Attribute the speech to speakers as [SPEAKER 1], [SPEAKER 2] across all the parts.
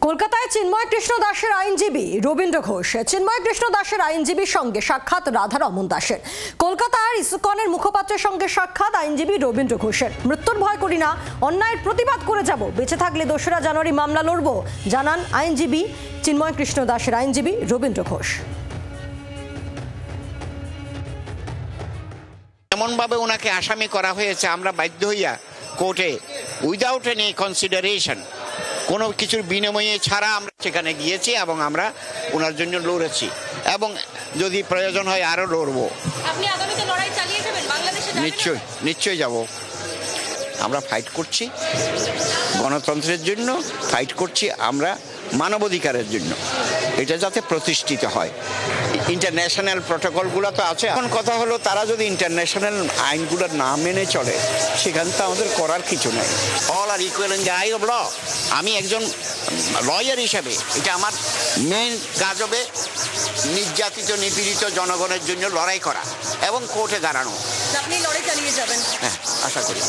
[SPEAKER 1] কলকাতায় চিন্ময় কৃষ্ণ দাসের আইনজীবী রবীন্দ্র ঘোষ। চিন্ময় কৃষ্ণ দাসের আইনজীবীর সঙ্গে সাক্ষাৎ রাধারমন দাসের। কলকাতার ইসকনের মুখপাত্রের সঙ্গে সাক্ষাৎ আইনজীবী রবীন্দ্র ঘোষের। মৃত্যুর ভয় করি না, অন্যায়ের প্রতিবাদ করে যাব, বেঁচে থাকলে 2রা জানুয়ারি মামলা লড়ব, জানান আইনজীবী চিন্ময় কৃষ্ণ দাসের আইনজীবী রবীন্দ্র ঘোষ।
[SPEAKER 2] এমনভাবে ওনাকে আসামি করা হয়েছে, আমরা বাধ্য হইয়া কোর্টে উইদাউট এনি কনসিডারেশন, কোনো কিছুর বিনিময়ে ছাড়া আমরা সেখানে গিয়েছি এবং আমরা ওনার জন্য লড়েছি এবং যদি প্রয়োজন হয় আরও লড়বো।
[SPEAKER 3] আপনি আগামীতে লড়াই চালিয়ে যাবেন বাংলাদেশে?
[SPEAKER 2] নিশ্চয়ই যাব। আমরা ফাইট করছি গণতন্ত্রের জন্য, ফাইট করছি আমরা মানবাধিকারের জন্য, এটা যাতে প্রতিষ্ঠিত হয়। ইন্টারন্যাশনাল প্রটোকলগুলো তো আছে, এখন কথা হলো তারা যদি ইন্টারন্যাশনাল আইনগুলো না মেনে চলে সেখানে তো আমাদের করার কিছু নাই। All are equal in the eye of law. আমি একজন লয়ার হিসাবে এটা আমার মেইন কাজ হবে নির্যাতিত নিপীড়িত জনগণের জন্য লড়াই করা এবং কোর্টে দাঁড়ানো।
[SPEAKER 3] আপনি লড়াই চালিয়ে যাবেন?
[SPEAKER 2] হ্যাঁ, আশা করি।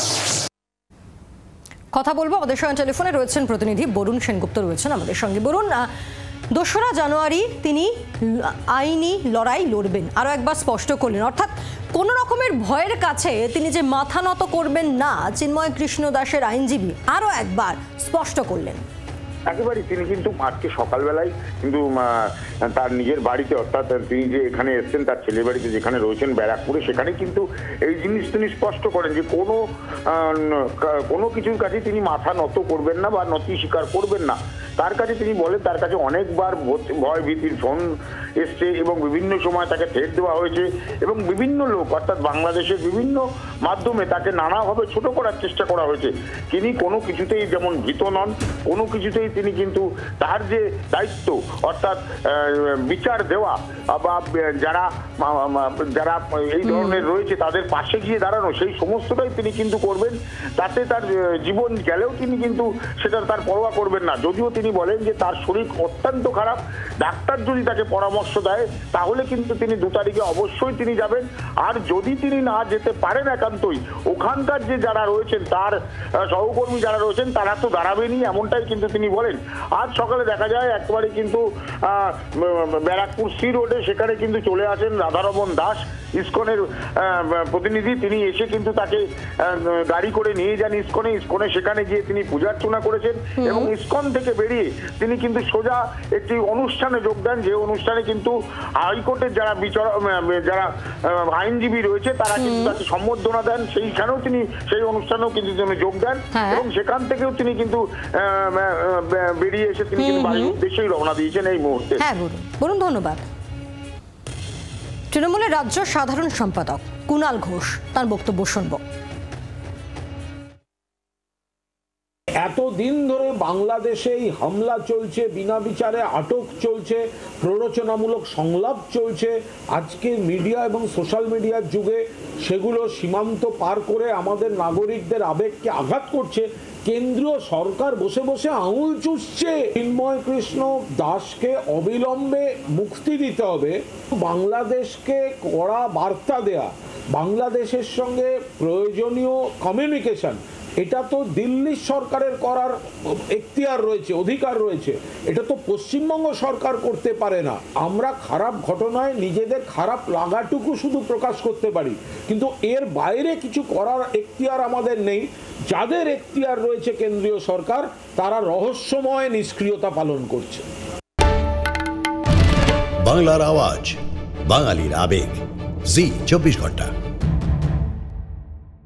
[SPEAKER 1] কথা বলবো, আমাদের সঙ্গে টেলিফোনে রয়েছেন প্রতিনিধি বরুণ সেনগুপ্ত রয়েছেন আমাদের সঙ্গে। বরুণ, 2রা জানুয়ারি তিনি আইনি লড়াই লড়বেন, আরও একবার স্পষ্ট করলেন, অর্থাৎ কোনো রকমের ভয়ের কাছে তিনি যে মাথা নত করবেন না, চিন্ময় কৃষ্ণ দাসের আইনজীবী আরও একবার স্পষ্ট করলেন।
[SPEAKER 4] একেবারেই তিনি কিন্তু আজকে সকালবেলায় কিন্তু তার নিজের বাড়িতে, অর্থাৎ তিনি যে এখানে এসছেন তার ছেলের বাড়িতে যেখানে রয়েছেন ব্যারাকপুরে, সেখানে কিন্তু এই জিনিস তিনি স্পষ্ট করেন যে কোনো কিছুর কাছে তিনি মাথা নত করবেন না বা নতি স্বীকার করবেন না। তার কাছে তিনি বলেন তার কাছে অনেকবার ভয় ভীতির ফোন এসছে এবং বিভিন্ন সময় তাকে থ্রেট দেওয়া হয়েছে এবং বিভিন্ন লোক অর্থাৎ বাংলাদেশের বিভিন্ন মাধ্যমে তাকে নানাভাবে ছোট করার চেষ্টা করা হয়েছে। তিনি কোনো কিছুতেই যেমন ভীত নন, কোনো কিছুতেই তিনি কিন্তু তার যে দায়িত্ব অর্থাৎ বিচার দেওয়া বা যারা যারা এই ধরনের রয়েছে তাদের পাশে গিয়ে দাঁড়ানো, সেই সমস্তটাই তিনি কিন্তু করবেন। তাতে তার জীবন গেলেও তিনি কিন্তু সেটা তার পরোয়া করবেন না। যদিও তিনি বলেন যে তার শরীর অত্যন্ত খারাপ, ডাক্তার যদি তাকে পরামর্শ দেয় তাহলে কিন্তু তিনি 2 তারিখে অবশ্যই তিনি যাবেন। আর যদি তিনি না যেতে পারেন একান্তই, ওখানকার যে যারা রয়েছেন তার সহকর্মী যারা রয়েছেন তারা তো দাঁড়াবেনই, এমনটাই কিন্তু তিনি বলেন। আজ সকালে দেখা যায় একেবারে কিন্তু ব্যারাকপুর সি রোডে সেখানে কিন্তু চলে আসেন রাধারমন দাস, ইসকনের প্রতিনিধি। তিনি এসে কিন্তু তাকে গাড়ি করে নিয়ে যান ইসকনে সেখানে গিয়ে তিনি পূজার্চনা করেছেন এবং ইসকন থেকে বেরিয়ে তিনি কিন্তু সোজা একটি অনুষ্ঠানে যোগ দেন, যে অনুষ্ঠানে কিন্তু হাইকোর্টের যারা আইনজীবী রয়েছে তারা কিন্তু তাকে সম্বর্ধনা দেন। সেইখানেও তিনি সেই অনুষ্ঠানেও কিন্তু তিনি যোগ দেন এবং সেখান থেকেও তিনি কিন্তু বেরিয়ে এসে তিনি কিন্তু বাড়ির উদ্দেশ্যেই রওনা দিয়েছেন এই মুহূর্তে।
[SPEAKER 1] হ্যাঁ বরুণ, ধন্যবাদ। তৃণমূলের রাজ্য সাধারণ সম্পাদক কুণাল ঘোষ, তার বক্তব্য শুনব।
[SPEAKER 5] এতদিন ধরে বাংলাদেশে এই হামলা চলছে, বিনা বিচারে আটক চলছে, প্ররোচনামূলক সংলাপ চলছে। আজকে মিডিয়া এবং সোশ্যাল মিডিয়ার যুগে সেগুলো সীমান্ত পার করে আমাদের নাগরিকদের আবেগকে আঘাত করছে। কেন্দ্রীয় সরকার বসে বসে আঙুল চুষছে। চিন্ময় কৃষ্ণ দাসকে অবিলম্বে মুক্তি দিতে হবে, বাংলাদেশকে কড়া বার্তা দেয়া, বাংলাদেশের সঙ্গে প্রয়োজনীয় কমিউনিকেশন, এটা তো দিল্লি সরকারের করার এখতিয়ার রয়েছে, অধিকার রয়েছে, এটা তো পশ্চিমবঙ্গ সরকার করতে পারে না। আমরা খারাপ ঘটনায় নিজেদের খারাপ লাগাটুকু শুধু প্রকাশ করতে পারি, কিন্তু এর বাইরে কিছু করার এখতিয়ার আমাদের নেই। যাদের এখতিয়ার রয়েছে কেন্দ্রীয় সরকার, তারা রহস্যময় নিষ্ক্রিয়তা পালন করছে।
[SPEAKER 6] বাংলার আওয়াজ, বাঙালির আবেগ, জি 24 ঘন্টা।